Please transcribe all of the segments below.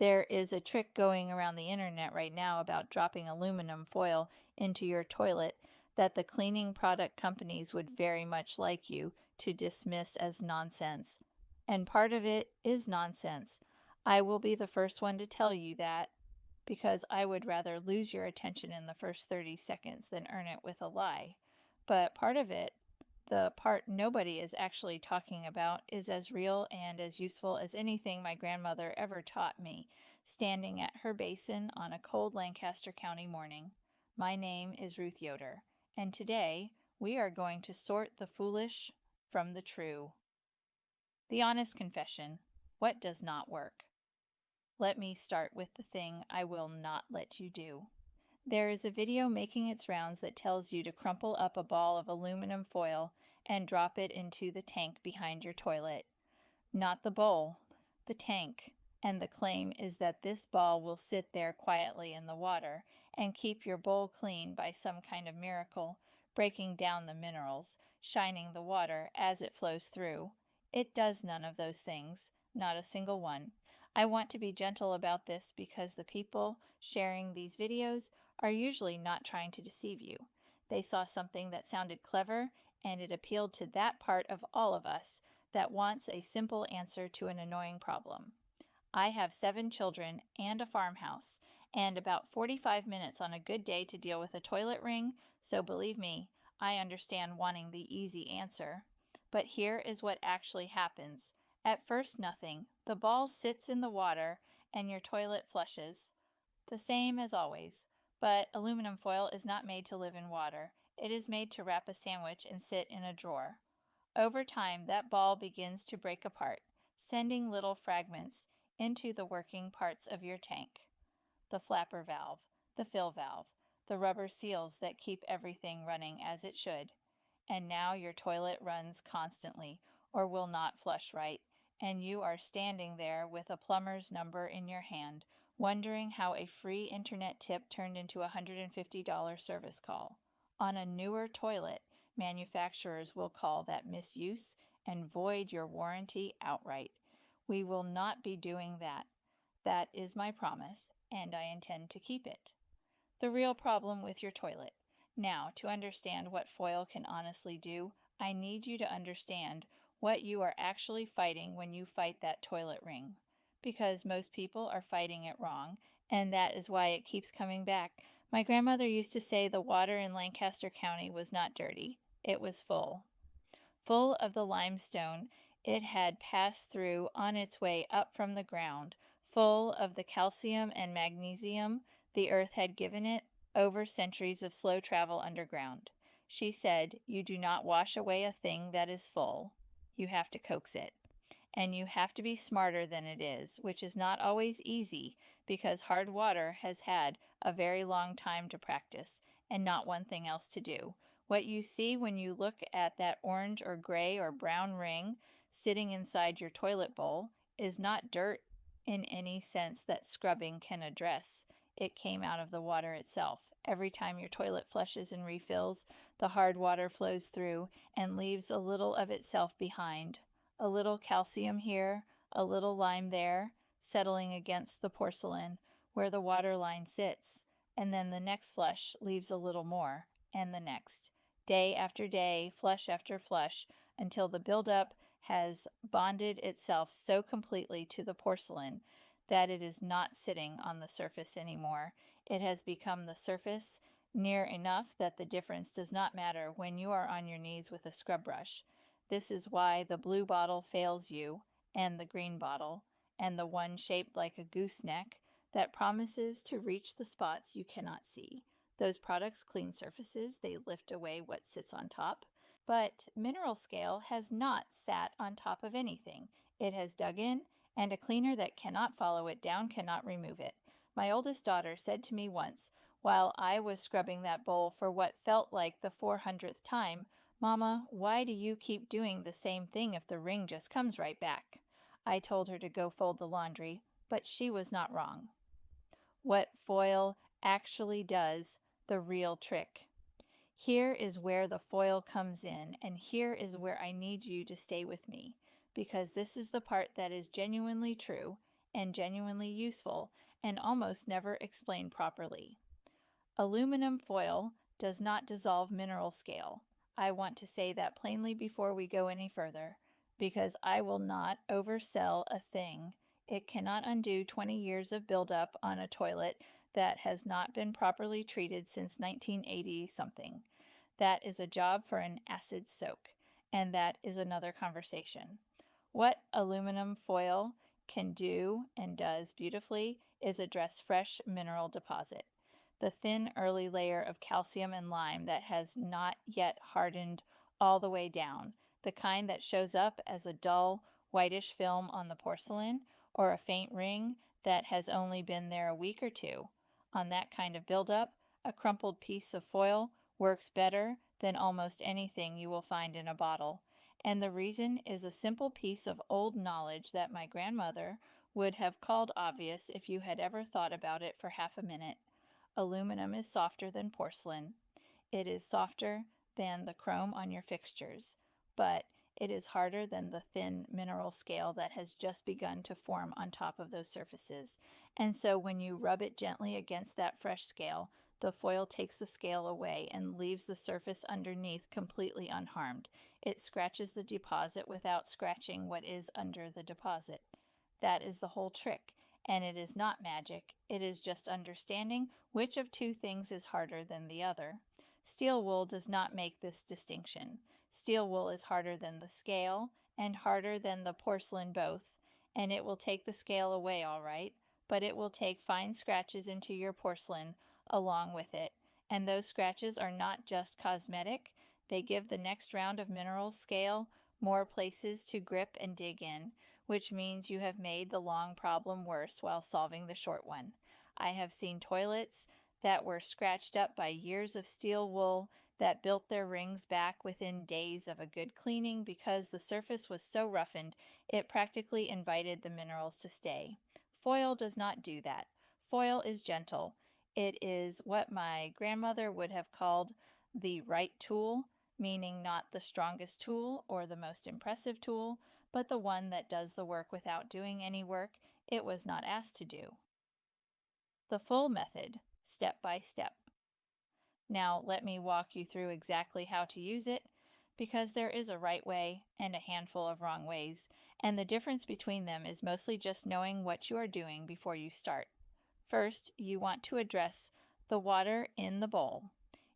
There is a trick going around the internet right now about dropping aluminum foil into your toilet that the cleaning product companies would very much like you to dismiss as nonsense. And part of it is nonsense. I will be the first one to tell you that, because I would rather lose your attention in the first 30 seconds than earn it with a lie. But part of it, the part nobody is actually talking about, is as real and as useful as anything my grandmother ever taught me, standing at her basin on a cold Lancaster County morning. My name is Ruth Yoder, and today we are going to sort the foolish from the true. The honest confession: what does not work? Let me start with the thing I will not let you do. There is a video making its rounds that tells you to crumple up a ball of aluminum foil and drop it into the tank behind your toilet. Not the bowl, the tank. And the claim is that this ball will sit there quietly in the water and keep your bowl clean by some kind of miracle, breaking down the minerals, shining the water as it flows through. It does none of those things, not a single one. I want to be gentle about this because the people sharing these videos are usually not trying to deceive you. They saw something that sounded clever, and it appealed to that part of all of us that wants a simple answer to an annoying problem. I have 7 children and a farmhouse, and about 45 minutes on a good day to deal with a toilet ring, so believe me, I understand wanting the easy answer. But here is what actually happens. At first, nothing. The ball sits in the water, and your toilet flushes. The same as always. But aluminum foil is not made to live in water. It is made to wrap a sandwich and sit in a drawer. Over time, that ball begins to break apart, sending little fragments into the working parts of your tank. The flapper valve, the fill valve, the rubber seals that keep everything running as it should. And now your toilet runs constantly, or will not flush right, and you are standing there with a plumber's number in your hand, wondering how a free internet tip turned into a $150 service call. On a newer toilet, manufacturers will call that misuse and void your warranty outright. We will not be doing that. That is my promise, and I intend to keep it. The real problem with your toilet. Now, to understand what foil can honestly do, I need you to understand what you are actually fighting when you fight that toilet ring. Because most people are fighting it wrong, and that is why it keeps coming back. My grandmother used to say the water in Lancaster County was not dirty. It was full. Full of the limestone it had passed through on its way up from the ground, full of the calcium and magnesium the earth had given it over centuries of slow travel underground. She said, "You do not wash away a thing that is full. You have to coax it. And you have to be smarter than it is, which is not always easy because hard water has had a very long time to practice and not one thing else to do. What you see when you look at that orange or gray or brown ring sitting inside your toilet bowl is not dirt in any sense that scrubbing can address. It came out of the water itself. Every time your toilet flushes and refills, the hard water flows through and leaves a little of itself behind. A little calcium here, a little lime there, settling against the porcelain where the water line sits, and then the next flush leaves a little more, and the next. Day after day, flush after flush, until the buildup has bonded itself so completely to the porcelain that it is not sitting on the surface anymore. It has become the surface near enough that the difference does not matter when you are on your knees with a scrub brush. This is why the blue bottle fails you, and the green bottle, and the one shaped like a gooseneck that promises to reach the spots you cannot see. Those products clean surfaces, they lift away what sits on top. But Mineral Scale has not sat on top of anything. It has dug in, and a cleaner that cannot follow it down cannot remove it. My oldest daughter said to me once, while I was scrubbing that bowl for what felt like the 400th time, "Mama, why do you keep doing the same thing if the ring just comes right back?" I told her to go fold the laundry, but she was not wrong. What foil actually does, the real trick. Here is where the foil comes in, and here is where I need you to stay with me, because this is the part that is genuinely true, and genuinely useful and almost never explained properly. Aluminum foil does not dissolve mineral scale. I want to say that plainly before we go any further, because I will not oversell a thing. It cannot undo 20 years of buildup on a toilet that has not been properly treated since 1980 something. That is a job for an acid soak, and that is another conversation. What aluminum foil can do and does beautifully is address fresh mineral deposit, the thin early layer of calcium and lime that has not yet hardened all the way down, the kind that shows up as a dull, whitish film on the porcelain or a faint ring that has only been there a week or two. On that kind of buildup, a crumpled piece of foil works better than almost anything you will find in a bottle. And the reason is a simple piece of old knowledge that my grandmother would have called obvious if you had ever thought about it for half a minute. Aluminum is softer than porcelain. It is softer than the chrome on your fixtures, but it is harder than the thin mineral scale that has just begun to form on top of those surfaces. And so when you rub it gently against that fresh scale, the foil takes the scale away and leaves the surface underneath completely unharmed. It scratches the deposit without scratching what is under the deposit. That is the whole trick, and it is not magic. It is just understanding which of two things is harder than the other. Steel wool does not make this distinction. Steel wool is harder than the scale and harder than the porcelain both, and it will take the scale away all right, but it will take fine scratches into your porcelain along with it, and those scratches are not just cosmetic. They give the next round of mineral scale more places to grip and dig in, which means you have made the long problem worse while solving the short one. I have seen toilets that were scratched up by years of steel wool that built their rings back within days of a good cleaning because the surface was so roughened it practically invited the minerals to stay. Foil does not do that. Foil is gentle. It is what my grandmother would have called the right tool, meaning not the strongest tool or the most impressive tool, but the one that does the work without doing any work it was not asked to do. The full method, step by step. Now let me walk you through exactly how to use it, because there is a right way and a handful of wrong ways, and the difference between them is mostly just knowing what you are doing before you start. First, you want to address the water in the bowl.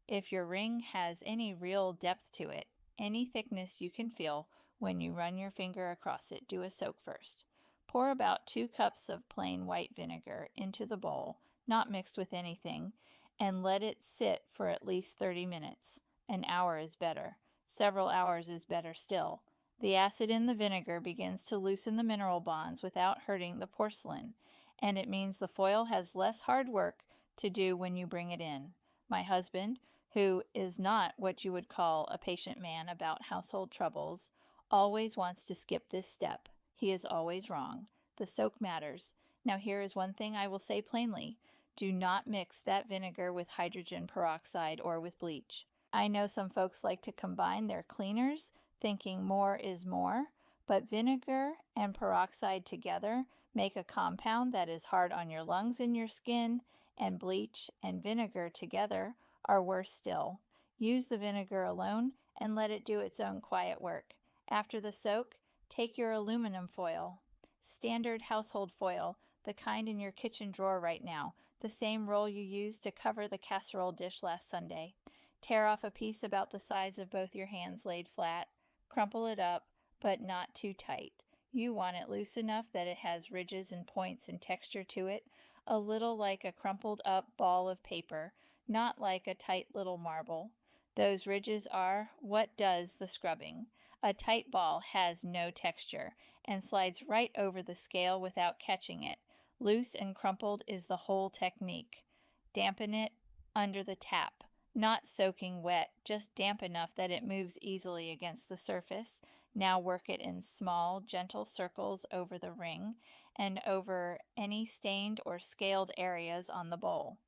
If your ring has any real depth to it, any thickness you can feel when you run your finger across it, do a soak first. Pour about 2 cups of plain white vinegar into the bowl, not mixed with anything, and let it sit for at least 30 minutes. An hour is better. Several hours is better still. The acid in the vinegar begins to loosen the mineral bonds without hurting the porcelain, and it means the foil has less hard work to do when you bring it in. My husband, who is not what you would call a patient man about household troubles, always wants to skip this step. He is always wrong. The soak matters. Now here is one thing I will say plainly. Do not mix that vinegar with hydrogen peroxide or with bleach. I know some folks like to combine their cleaners, thinking more is more, but vinegar and peroxide together make a compound that is hard on your lungs and your skin, and bleach and vinegar together are worse still. Use the vinegar alone and let it do its own quiet work. After the soak, take your aluminum foil, standard household foil, the kind in your kitchen drawer right now, the same roll you used to cover the casserole dish last Sunday. Tear off a piece about the size of both your hands laid flat. Crumple it up, but not too tight. You want it loose enough that it has ridges and points and texture to it, a little like a crumpled up ball of paper, not like a tight little marble. Those ridges are what does the scrubbing. A tight ball has no texture and slides right over the scale without catching it. Loose and crumpled is the whole technique. Dampen it under the tap, not soaking wet, just damp enough that it moves easily against the surface. Now work it in small, gentle circles over the ring and over any stained or scaled areas on the bowl.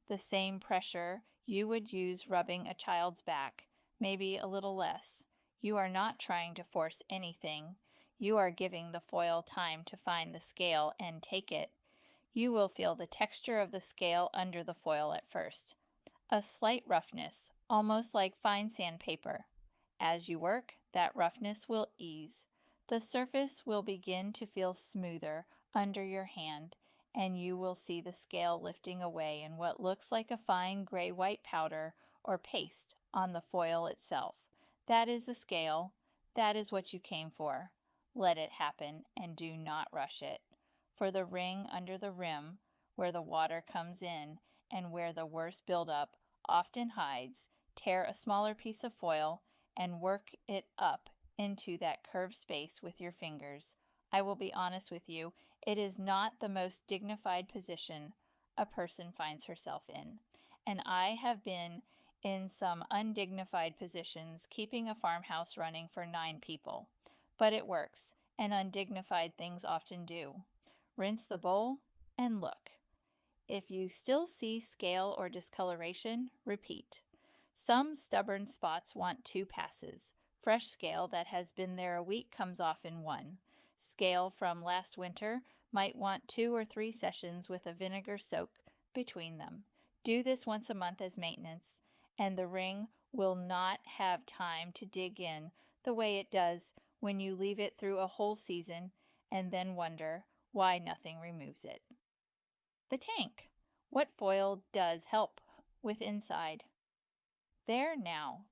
The same pressure you would use rubbing a child's back, maybe a little less. You are not trying to force anything. you are giving the foil time to find the scale and take it, you will feel the texture of the scale under the foil at first. A slight roughness, almost like fine sandpaper. As you work, that roughness will ease. The surface will begin to feel smoother under your hand, and you will see the scale lifting away in what looks like a fine gray-white powder or paste on the foil itself. That is the scale. That is what you came for. Let it happen, and do not rush it. For the ring under the rim, where the water comes in and where the worst buildup often hides, tear a smaller piece of foil and work it up into that curved space with your fingers. I will be honest with you, it is not the most dignified position a person finds herself in, and I have been in some undignified positions keeping a farmhouse running for 9 people. But it works, and undignified things often do. Rinse the bowl and look. If you still see scale or discoloration, repeat. Some stubborn spots want 2 passes. Fresh scale that has been there a week comes off in 1. Scale from last winter might want 2 or 3 sessions with a vinegar soak between them. Do this once a month as maintenance, and the ring will not have time to dig in the way it does when you leave it through a whole season and then wonder why nothing removes it. The tank. What foil does help with inside? There now.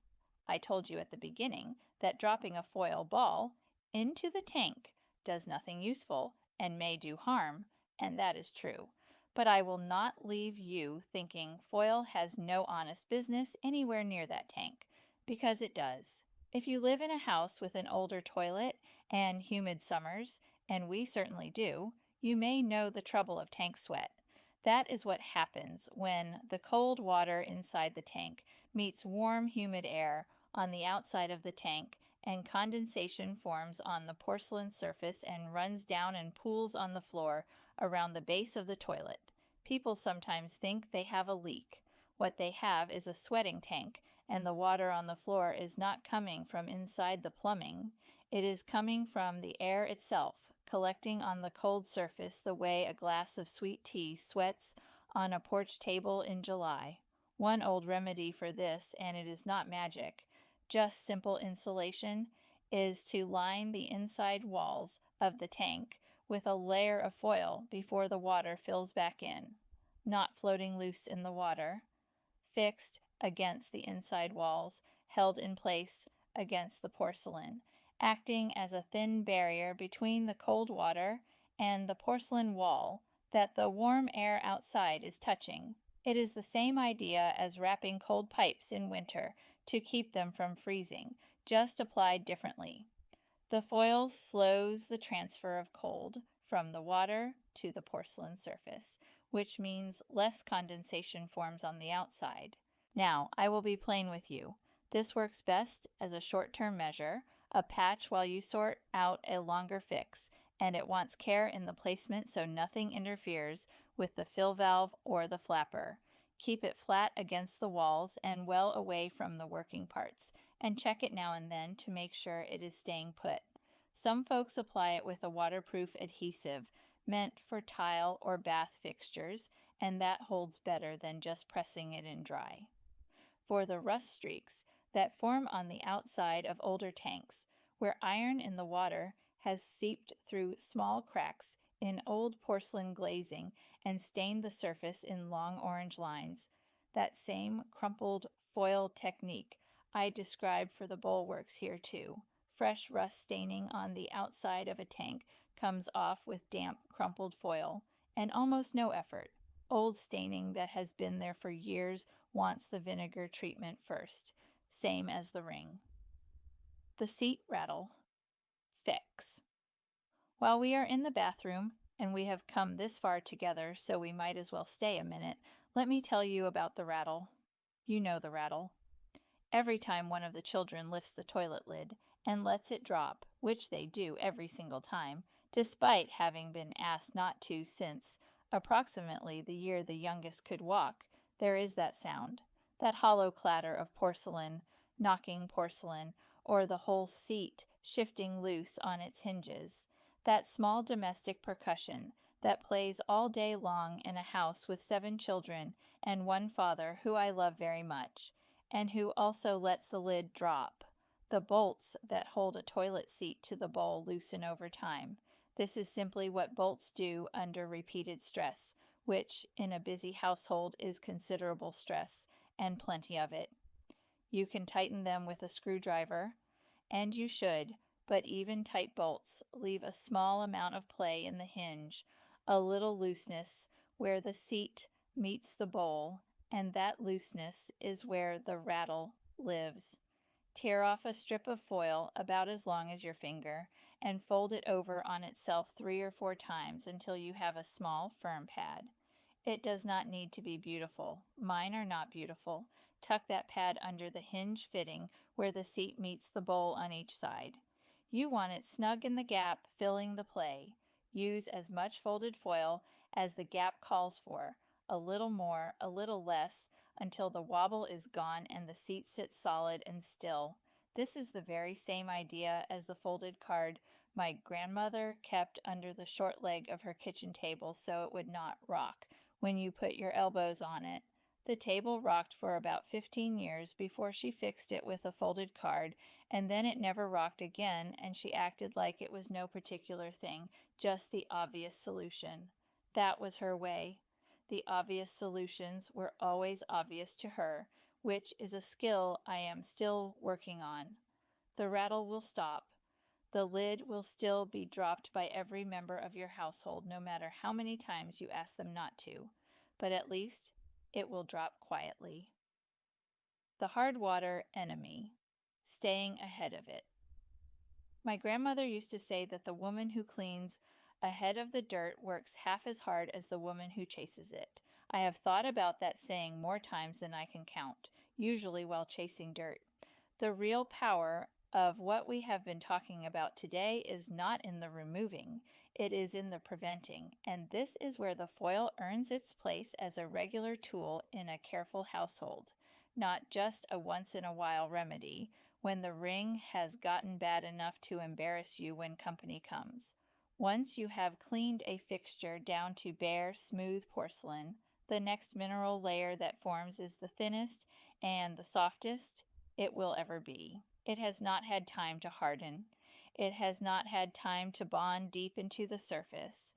I told you at the beginning that dropping a foil ball into the tank does nothing useful and may do harm, and that is true. But I will not leave you thinking foil has no honest business anywhere near that tank, because it does. If you live in a house with an older toilet and humid summers, and we certainly do, you may know the trouble of tank sweat. That is what happens when the cold water inside the tank meets warm, humid air on the outside of the tank, and condensation forms on the porcelain surface and runs down and pools on the floor around the base of the toilet. People sometimes think they have a leak. What they have is a sweating tank, and the water on the floor is not coming from inside the plumbing. It is coming from the air itself, collecting on the cold surface the way a glass of sweet tea sweats on a porch table in July. One old remedy for this, and it is not magic, just simple insulation, is to line the inside walls of the tank with a layer of foil before the water fills back in, not floating loose in the water, fixed against the inside walls, held in place against the porcelain, acting as a thin barrier between the cold water and the porcelain wall that the warm air outside is touching. It is the same idea as wrapping cold pipes in winter to keep them from freezing, just applied differently. The foil slows the transfer of cold from the water to the porcelain surface, which means less condensation forms on the outside. Now, I will be plain with you. This works best as a short-term measure, a patch while you sort out a longer fix, and it wants care in the placement so nothing interferes with the fill valve or the flapper. Keep it flat against the walls and well away from the working parts, and check it now and then to make sure it is staying put. Some folks apply it with a waterproof adhesive meant for tile or bath fixtures, and that holds better than just pressing it in dry. For the rust streaks that form on the outside of older tanks, where iron in the water has seeped through small cracks in old porcelain glazing and stained the surface in long orange lines, that same crumpled foil technique I described for the bulwarks here too. Fresh rust staining on the outside of a tank comes off with damp, crumpled foil, and almost no effort. Old staining that has been there for years wants the vinegar treatment first, same as the ring. The seat rattle. Fix. While we are in the bathroom, and we have come this far together, so we might as well stay a minute, let me tell you about the rattle. You know the rattle. Every time one of the children lifts the toilet lid and lets it drop, which they do every single time, despite having been asked not to since approximately the year the youngest could walk, there is that sound, that hollow clatter of porcelain knocking porcelain, or the whole seat shifting loose on its hinges. That small domestic percussion that plays all day long in a house with 7 children and one father who I love very much, and who also lets the lid drop. The bolts that hold a toilet seat to the bowl loosen over time. This is simply what bolts do under repeated stress, which in a busy household is considerable stress, and plenty of it. You can tighten them with a screwdriver, and you should, but even tight bolts leave a small amount of play in the hinge, a little looseness where the seat meets the bowl, and that looseness is where the rattle lives. Tear off a strip of foil about as long as your finger and fold it over on itself 3 or 4 times until you have a small, firm pad. It does not need to be beautiful. Mine are not beautiful. Tuck that pad under the hinge fitting where the seat meets the bowl on each side. You want it snug in the gap, filling the play. Use as much folded foil as the gap calls for, a little more, a little less, until the wobble is gone and the seat sits solid and still. This is the very same idea as the folded card my grandmother kept under the short leg of her kitchen table so it would not rock when you put your elbows on it. The table rocked for about 15 years before she fixed it with a folded card, and then it never rocked again, and she acted like it was no particular thing, just the obvious solution. That was her way. The obvious solutions were always obvious to her, which is a skill I am still working on. The rattle will stop. The lid will still be dropped by every member of your household, no matter how many times you ask them not to, but at least it will drop quietly. The hard water enemy. Staying ahead of it. My grandmother used to say that the woman who cleans ahead of the dirt works half as hard as the woman who chases it. I have thought about that saying more times than I can count, usually while chasing dirt. The real power of what we have been talking about today is not in the removing, it is in the preventing, and this is where the foil earns its place as a regular tool in a careful household, not just a once-in-a-while remedy when the ring has gotten bad enough to embarrass you when company comes. Once you have cleaned a fixture down to bare, smooth porcelain, the next mineral layer that forms is the thinnest and the softest it will ever be. It has not had time to harden. It has not had time to bond deep into the surface.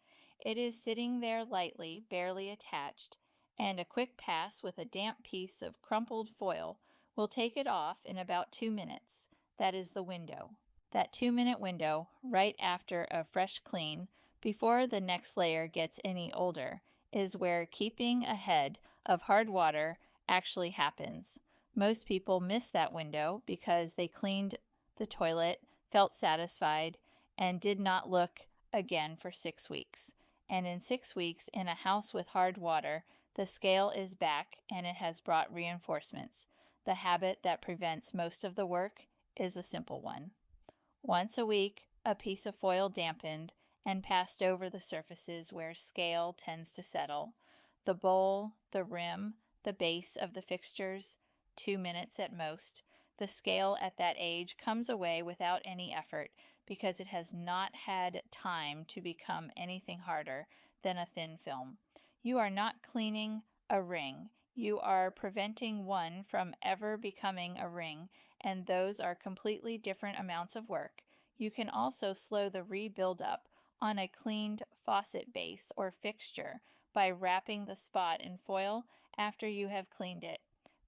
It is sitting there lightly, barely attached, and a quick pass with a damp piece of crumpled foil will take it off in about 2 minutes. That is the window. That 2-minute window, right after a fresh clean, before the next layer gets any older, is where keeping ahead of hard water actually happens. Most people miss that window because they cleaned the toilet, felt satisfied, and did not look again for 6 weeks. And in 6 weeks, in a house with hard water, the scale is back and it has brought reinforcements. The habit that prevents most of the work is a simple one. Once a week, a piece of foil dampened and passed over the surfaces where scale tends to settle. The bowl, the rim, the base of the fixtures, 2 minutes at most. The scale at that age comes away without any effort because it has not had time to become anything harder than a thin film. You are not cleaning a ring. You are preventing one from ever becoming a ring, and those are completely different amounts of work. You can also slow the rebuild up on a cleaned faucet base or fixture by wrapping the spot in foil after you have cleaned it.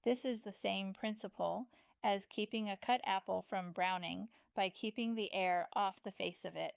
This is the same principle as keeping a cut apple from browning by keeping the air off the face of it.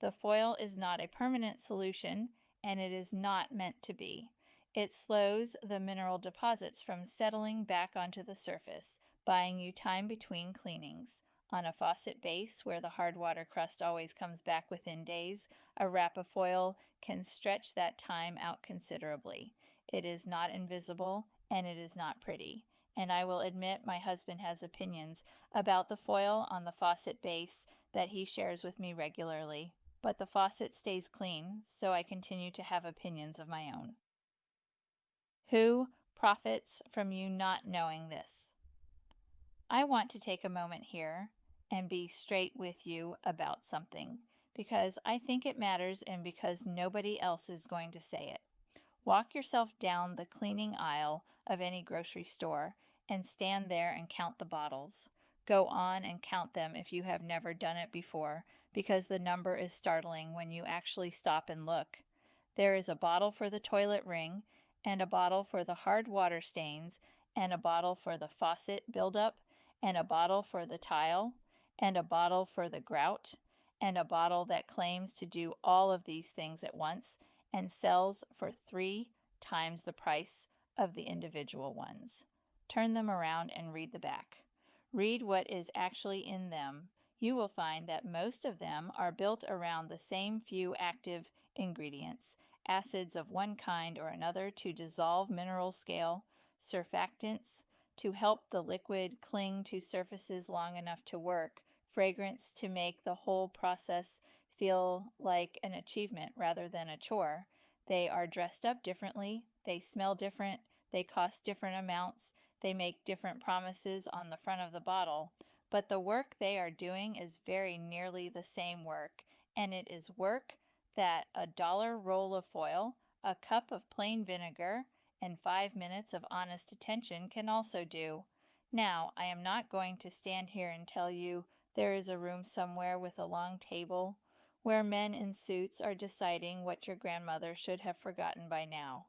The foil is not a permanent solution, and it is not meant to be. It slows the mineral deposits from settling back onto the surface, buying you time between cleanings. On a faucet base, where the hard water crust always comes back within days, a wrap of foil can stretch that time out considerably. It is not invisible, and it is not pretty. And I will admit my husband has opinions about the foil on the faucet base that he shares with me regularly. But the faucet stays clean, so I continue to have opinions of my own. Who profits from you not knowing this? I want to take a moment here and be straight with you about something, because I think it matters and because nobody else is going to say it. Walk yourself down the cleaning aisle of any grocery store and stand there and count the bottles. Go on and count them if you have never done it before, because the number is startling when you actually stop and look. There is a bottle for the toilet ring, and a bottle for the hard water stains, and a bottle for the faucet buildup, and a bottle for the tile, and a bottle for the grout, and a bottle that claims to do all of these things at once and sells for 3 times the price of the individual ones. Turn them around and read the back. Read what is actually in them. You will find that most of them are built around the same few active ingredients, acids of one kind or another to dissolve mineral scale, surfactants to help the liquid cling to surfaces long enough to work, fragrance to make the whole process feel like an achievement rather than a chore. They are dressed up differently, they smell different, they cost different amounts, they make different promises on the front of the bottle, but the work they are doing is very nearly the same work, and it is work that a $1 roll of foil, a cup of plain vinegar, and 5 minutes of honest attention can also do. Now, I am not going to stand here and tell you there is a room somewhere with a long table where men in suits are deciding what your grandmother should have forgotten by now.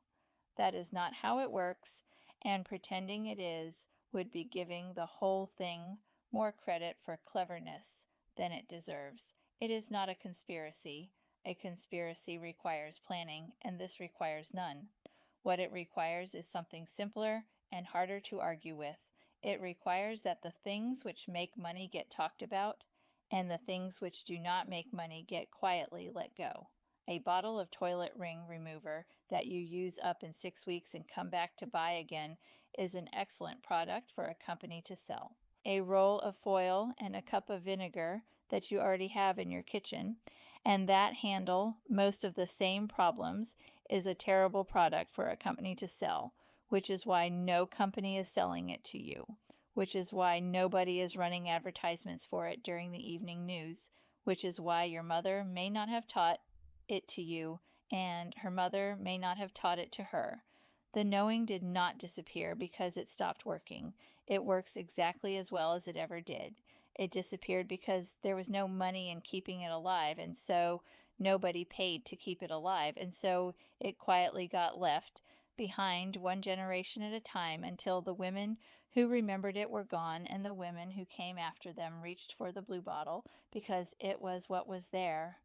That is not how it works, and pretending it is would be giving the whole thing more credit for cleverness than it deserves. It is not a conspiracy. A conspiracy requires planning, and this requires none. What it requires is something simpler and harder to argue with. It requires that the things which make money get talked about, and the things which do not make money get quietly let go. A bottle of toilet ring remover that you use up in 6 weeks and come back to buy again is an excellent product for a company to sell. A roll of foil and a cup of vinegar that you already have in your kitchen, and that handle most of the same problems, is a terrible product for a company to sell, which is why no company is selling it to you, which is why nobody is running advertisements for it during the evening news, which is why your mother may not have taught it to you, and her mother may not have taught it to her. The knowing did not disappear because it stopped working. It works exactly as well as it ever did. It disappeared because there was no money in keeping it alive, and so nobody paid to keep it alive, and so it quietly got left behind one generation at a time until the women who remembered it were gone, and the women who came after them reached for the blue bottle because it was what was there.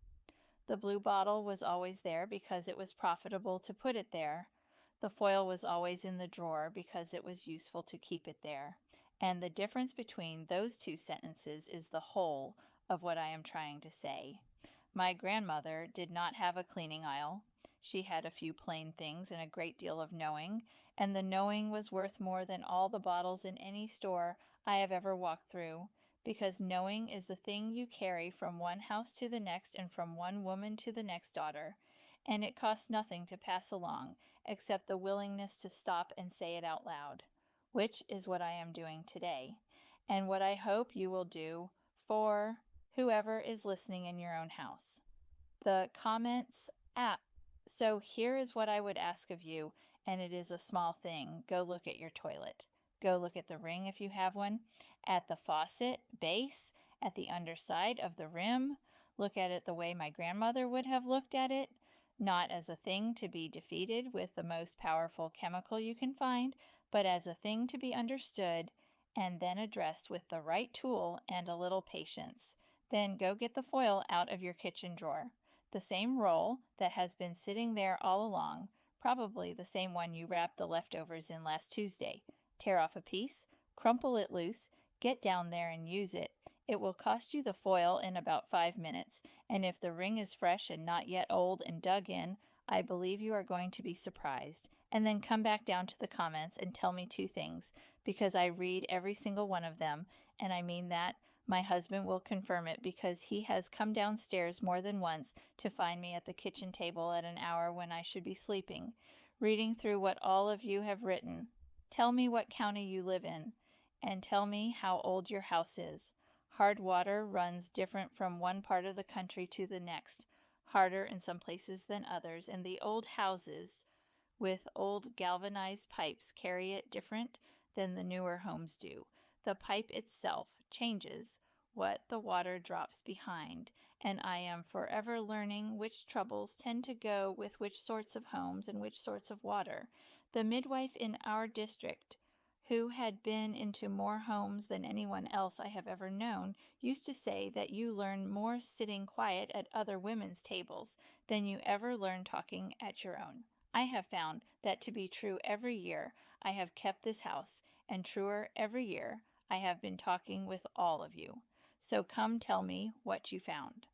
The blue bottle was always there because it was profitable to put it there. The foil was always in the drawer because it was useful to keep it there. And the difference between those two sentences is the whole of what I am trying to say. My grandmother did not have a cleaning aisle. She had a few plain things and a great deal of knowing, and the knowing was worth more than all the bottles in any store I have ever walked through, because knowing is the thing you carry from one house to the next and from one woman to the next daughter, and it costs nothing to pass along except the willingness to stop and say it out loud, which is what I am doing today, and what I hope you will do for whoever is listening in your own house. The comments app. So here is what I would ask of you, and it is a small thing. Go look at your toilet. Go look at the ring if you have one, at the faucet base, at the underside of the rim. Look at it the way my grandmother would have looked at it, not as a thing to be defeated with the most powerful chemical you can find, but as a thing to be understood and then addressed with the right tool and a little patience. Then go get the foil out of your kitchen drawer. The same roll that has been sitting there all along, probably the same one you wrapped the leftovers in last Tuesday. Tear off a piece, crumple it loose, get down there and use it. It will cost you the foil in about 5 minutes, and if the ring is fresh and not yet old and dug in, I believe you are going to be surprised. And then come back down to the comments and tell me 2 things, because I read every single one of them, and I mean that. My husband will confirm it because he has come downstairs more than once to find me at the kitchen table at an hour when I should be sleeping, reading through what all of you have written. Tell me what county you live in, and tell me how old your house is. Hard water runs different from one part of the country to the next, harder in some places than others, and the old houses with old galvanized pipes carry it different than the newer homes do. The pipe itself changes what the water drops behind, and I am forever learning which troubles tend to go with which sorts of homes and which sorts of water. The midwife in our district, who had been into more homes than anyone else I have ever known, used to say that you learn more sitting quiet at other women's tables than you ever learn talking at your own. I have found that to be true every year I have kept this house, and truer every year I have been talking with all of you. So come tell me what you found.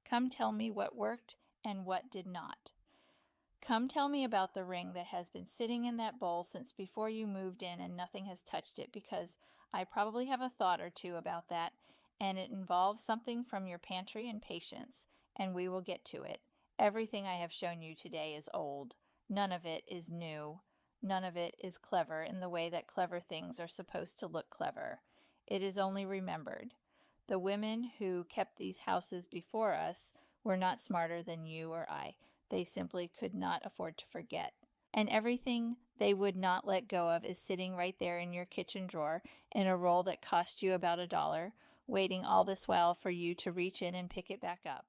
Come tell me what worked and what did not. Come tell me about the ring that has been sitting in that bowl since before you moved in and nothing has touched it, because I probably have a thought or two about that, and it involves something from your pantry and patience, and we will get to it. Everything I have shown you today is old. None of it is new. None of it is clever in the way that clever things are supposed to look clever. It is only remembered. The women who kept these houses before us were not smarter than you or I. They simply could not afford to forget. And everything they would not let go of is sitting right there in your kitchen drawer in a roll that cost you about $1, waiting all this while for you to reach in and pick it back up.